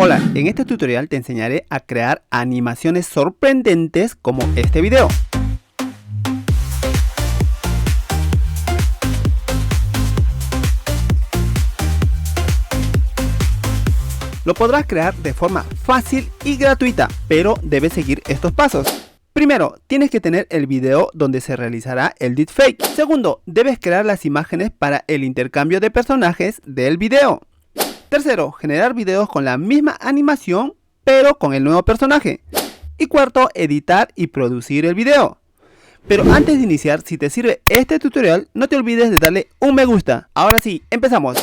Hola, en este tutorial te enseñaré a crear animaciones sorprendentes como este video. Lo podrás crear de forma fácil y gratuita, pero debes seguir estos pasos. Primero, tienes que tener el video donde se realizará el deepfake. Segundo, debes crear las imágenes para el intercambio de personajes del video. Tercero, generar videos con la misma animación, pero con el nuevo personaje. Y cuarto, editar y producir el video. Pero antes de iniciar, si te sirve este tutorial, no te olvides de darle un me gusta. Ahora sí, empezamos.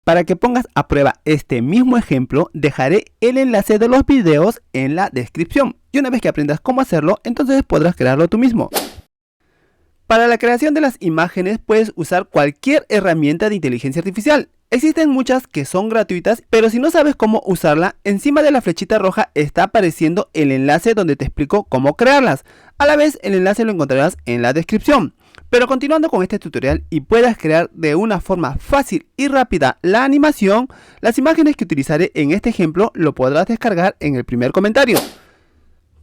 Para que pongas a prueba este mismo ejemplo, dejaré el enlace de los videos en la descripción. Y una vez que aprendas cómo hacerlo, entonces podrás crearlo tú mismo. Para la creación de las imágenes puedes usar cualquier herramienta de inteligencia artificial. Existen muchas que son gratuitas, pero si no sabes cómo usarla, encima de la flechita roja está apareciendo el enlace donde te explico cómo crearlas. A la vez, el enlace lo encontrarás en la descripción. Pero continuando con este tutorial y puedas crear de una forma fácil y rápida la animación, las imágenes que utilizaré en este ejemplo lo podrás descargar en el primer comentario.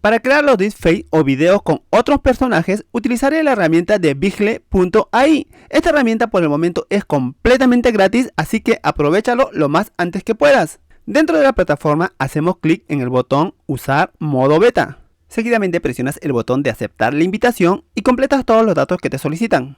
Para crear los deepfakes o videos con otros personajes, utilizaré la herramienta de Vigle.ai. Esta herramienta por el momento es completamente gratis, así que aprovéchalo lo más antes que puedas. Dentro de la plataforma hacemos clic en el botón Usar modo beta. Seguidamente presionas el botón de aceptar la invitación y completas todos los datos que te solicitan.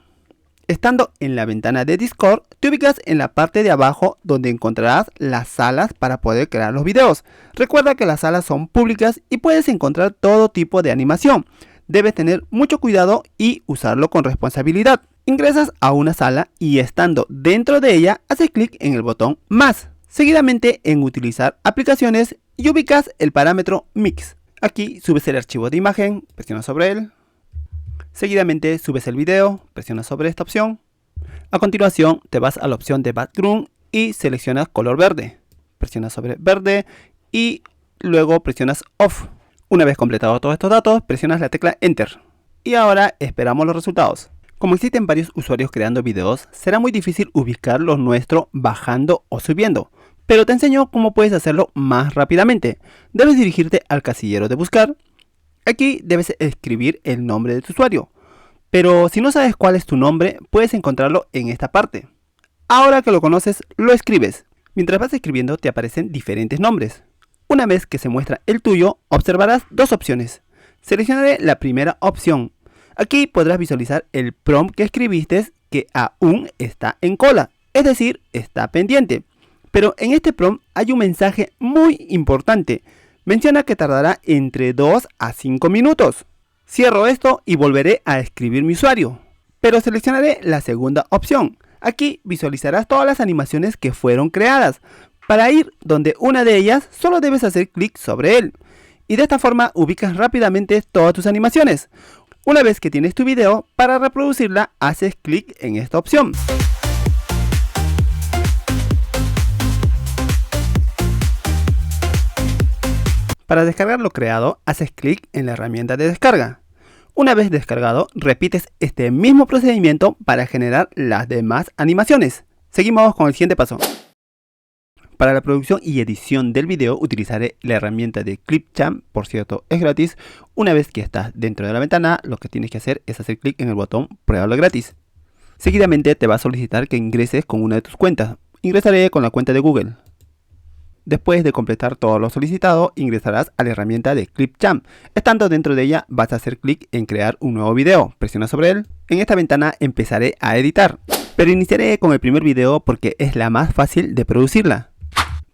Estando en la ventana de Discord, te ubicas en la parte de abajo donde encontrarás las salas para poder crear los videos. Recuerda que las salas son públicas y puedes encontrar todo tipo de animación. Debes tener mucho cuidado y usarlo con responsabilidad. Ingresas a una sala y estando dentro de ella, haces clic en el botón Más. Seguidamente en Utilizar aplicaciones y ubicas el parámetro Mix. Aquí subes el archivo de imagen, presionas sobre él. Seguidamente subes el video, presionas sobre esta opción. A continuación te vas a la opción de Background y seleccionas color verde. Presionas sobre verde y luego presionas Off. Una vez completado todos estos datos, presionas la tecla Enter. Y ahora esperamos los resultados. Como existen varios usuarios creando videos, será muy difícil ubicar los nuestros bajando o subiendo. Pero te enseño cómo puedes hacerlo más rápidamente. Debes dirigirte al casillero de buscar. Aquí debes escribir el nombre de tu usuario. Pero si no sabes cuál es tu nombre, puedes encontrarlo en esta parte. Ahora que lo conoces, lo escribes. Mientras vas escribiendo te aparecen diferentes nombres. Una vez que se muestra el tuyo, observarás dos opciones. Seleccionaré la primera opción. Aquí podrás visualizar el prompt que escribiste que aún está en cola, es decir, está pendiente. Pero en este prompt hay un mensaje muy importante. Menciona que tardará entre 2 a 5 minutos. Cierro esto y volveré a escribir mi usuario. Pero seleccionaré la segunda opción. Aquí visualizarás todas las animaciones que fueron creadas. Para ir donde una de ellas, solo debes hacer clic sobre él. Y de esta forma ubicas rápidamente todas tus animaciones. Una vez que tienes tu video, para reproducirla, haces clic en esta opción. Para descargar lo creado, haces clic en la herramienta de descarga. Una vez descargado, repites este mismo procedimiento para generar las demás animaciones. Seguimos con el siguiente paso. Para la producción y edición del video utilizaré la herramienta de Clipchamp, por cierto es gratis. Una vez que estás dentro de la ventana, lo que tienes que hacer es hacer clic en el botón Pruébalo gratis. Seguidamente te va a solicitar que ingreses con una de tus cuentas. Ingresaré con la cuenta de Google. Después de completar todo lo solicitado, ingresarás a la herramienta de Clipchamp. Estando dentro de ella, vas a hacer clic en crear un nuevo video. Presiona sobre él. En esta ventana empezaré a editar, pero iniciaré con el primer video porque es la más fácil de producirla.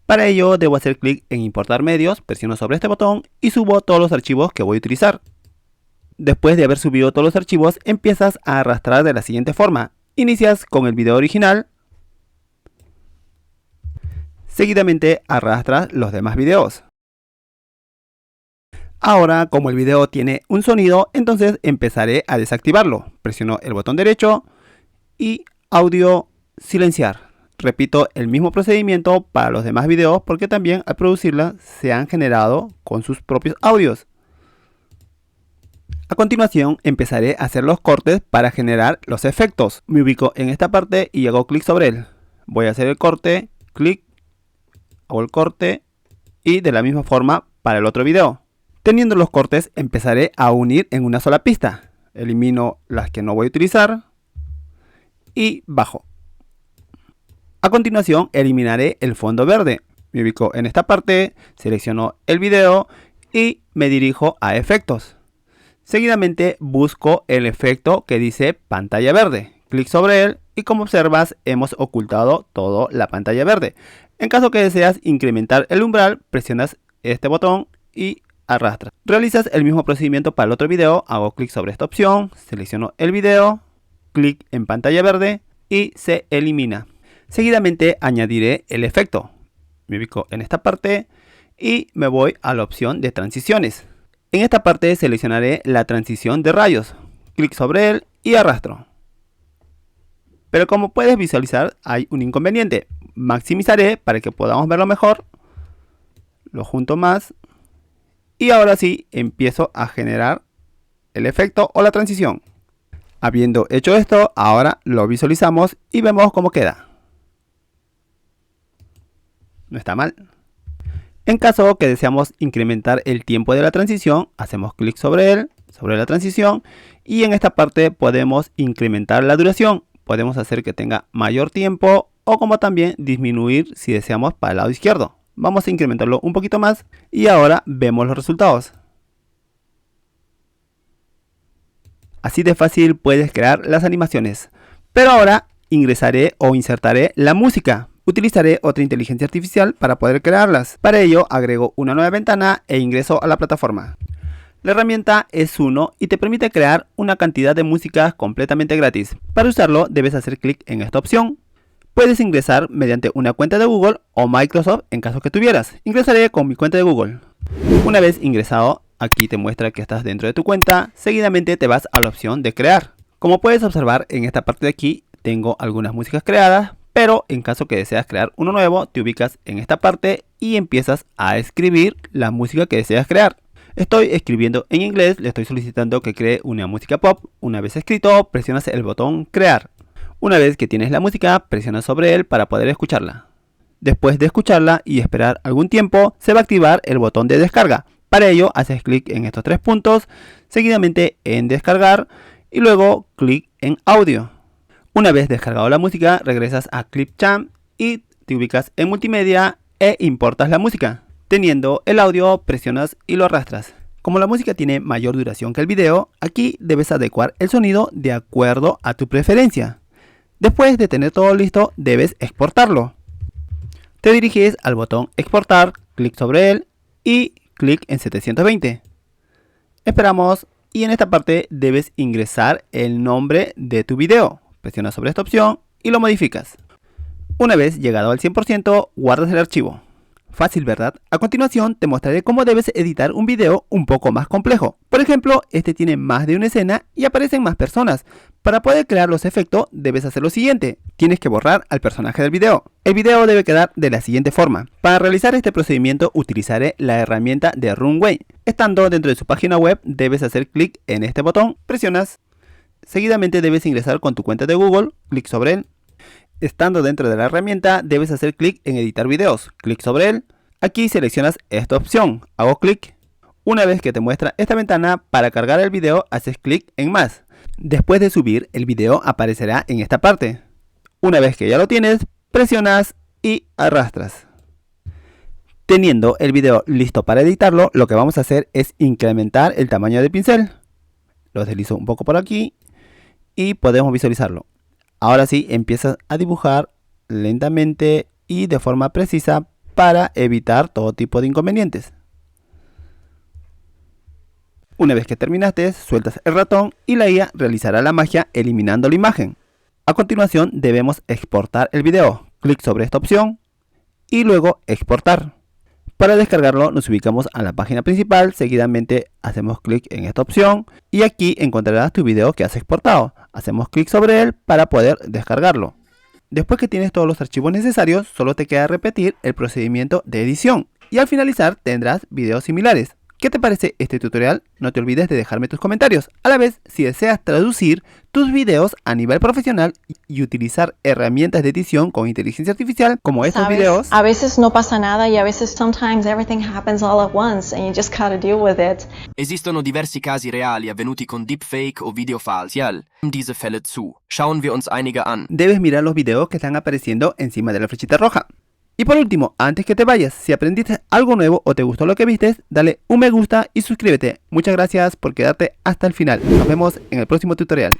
Para ello, debo hacer clic en importar medios, presiono sobre este botón y subo todos los archivos que voy a utilizar. Después de haber subido todos los archivos, empiezas a arrastrar de la siguiente forma. Inicias con el video original. Seguidamente arrastras los demás videos. Ahora, como el video tiene un sonido, entonces empezaré a desactivarlo. Presiono el botón derecho y audio silenciar. Repito el mismo procedimiento para los demás videos porque también al producirla se han generado con sus propios audios. A continuación empezaré a hacer los cortes para generar los efectos. Me ubico en esta parte y hago clic sobre él. Voy a hacer el corte, clic. Hago el corte Y de la misma forma para el otro video. Teniendo los cortes, empezaré a unir en una sola pista. Elimino las que no voy a utilizar y bajo. A continuación eliminaré el fondo verde. Me ubico en esta parte, selecciono el video y me dirijo a efectos. Seguidamente busco el efecto que dice pantalla verde. Clic sobre él y como observas hemos ocultado toda la pantalla verde. En caso que deseas incrementar el umbral, presionas este botón y arrastras. Realizas el mismo procedimiento para el otro video. Hago clic sobre esta opción, selecciono el video, clic en pantalla verde y se elimina. Seguidamente añadiré el efecto. Me ubico en esta parte y me voy a la opción de transiciones. En esta parte seleccionaré la transición de rayos. Clic sobre él y arrastro. Pero como puedes visualizar hay un inconveniente. Maximizaré para que podamos verlo mejor. Lo junto más. Y ahora sí empiezo a generar el efecto o la transición. Habiendo hecho esto, ahora lo visualizamos y vemos cómo queda. No está mal. En caso que deseamos incrementar el tiempo de la transición, hacemos clic sobre él, sobre la transición, y en esta parte podemos incrementar la duración. Podemos hacer que tenga mayor tiempo o como también disminuir si deseamos para el lado izquierdo. Vamos a incrementarlo un poquito más y ahora vemos los resultados. Así de fácil puedes crear las animaciones. Pero ahora ingresaré o insertaré la música. Utilizaré otra inteligencia artificial para poder crearlas. Para ello agrego una nueva ventana e ingreso a la plataforma. La herramienta es Suno y te permite crear una cantidad de música completamente gratis. Para usarlo debes hacer clic en esta opción. Puedes ingresar mediante una cuenta de Google o Microsoft en caso que tuvieras. Ingresaré con mi cuenta de Google. Una vez ingresado, aquí te muestra que estás dentro de tu cuenta. Seguidamente te vas a la opción de crear. Como puedes observar en esta parte de aquí, tengo algunas músicas creadas. Pero en caso que deseas crear uno nuevo, te ubicas en esta parte y empiezas a escribir la música que deseas crear. Estoy escribiendo en inglés, le estoy solicitando que cree una música pop. Una vez escrito, presionas el botón crear. Una vez que tienes la música, presiona sobre él para poder escucharla. Después de escucharla y esperar algún tiempo, se va a activar el botón de descarga. Para ello, haces clic en estos tres puntos, seguidamente en descargar y luego clic en audio. Una vez descargado la música, regresas a Clipchamp y te ubicas en multimedia e importas la música. Teniendo el audio, presionas y lo arrastras. Como la música tiene mayor duración que el video, aquí debes adecuar el sonido de acuerdo a tu preferencia. Después de tener todo listo, debes exportarlo. Te diriges al botón exportar, clic sobre él y clic en 720. Esperamos y en esta parte debes ingresar el nombre de tu video. Presionas sobre esta opción y lo modificas. Una vez llegado al 100%, guardas el archivo. Fácil, ¿verdad? A continuación te mostraré cómo debes editar un video un poco más complejo. Por ejemplo, este tiene más de una escena y aparecen más personas. Para poder crear los efectos debes hacer lo siguiente. Tienes que borrar al personaje del video. El video debe quedar de la siguiente forma. Para realizar este procedimiento utilizaré la herramienta de Runway. Estando dentro de su página web debes hacer clic en este botón, presionas. Seguidamente debes ingresar con tu cuenta de Google, clic sobre él. Estando dentro de la herramienta debes hacer clic en editar videos, clic sobre él. Aquí seleccionas esta opción, hago clic. Una vez que te muestra esta ventana, para cargar el video haces clic en más. Después de subir, el video aparecerá en esta parte. Una vez que ya lo tienes, presionas y arrastras. Teniendo el video listo para editarlo, lo que vamos a hacer es incrementar el tamaño del pincel. Lo deslizo un poco por aquí y podemos visualizarlo. Ahora sí, empiezas a dibujar lentamente y de forma precisa para evitar todo tipo de inconvenientes. Una vez que terminaste, sueltas el ratón y la IA realizará la magia eliminando la imagen. A continuación debemos exportar el video. Clic sobre esta opción y luego exportar. Para descargarlo nos ubicamos a la página principal, seguidamente hacemos clic en esta opción y aquí encontrarás tu video que has exportado. Hacemos clic sobre él para poder descargarlo. Después que tienes todos los archivos necesarios, solo te queda repetir el procedimiento de edición y al finalizar tendrás videos similares. ¿Qué te parece este tutorial? No te olvides de dejarme tus comentarios. A la vez, si deseas traducir tus videos a nivel profesional y utilizar herramientas de edición con inteligencia artificial como estos videos. A veces no pasa nada y a veces sometimes everything happens all at once and you just gotta deal with it. Esistono diversi casi reali avvenuti con deepfake o video falsi. Diese Fälle zu. Schauen wir uns einige an. Debes mirar los videos que están apareciendo encima de la flechita roja. Y por último, antes que te vayas, si aprendiste algo nuevo o te gustó lo que viste, dale un me gusta y suscríbete. Muchas gracias por quedarte hasta el final. Nos vemos en el próximo tutorial.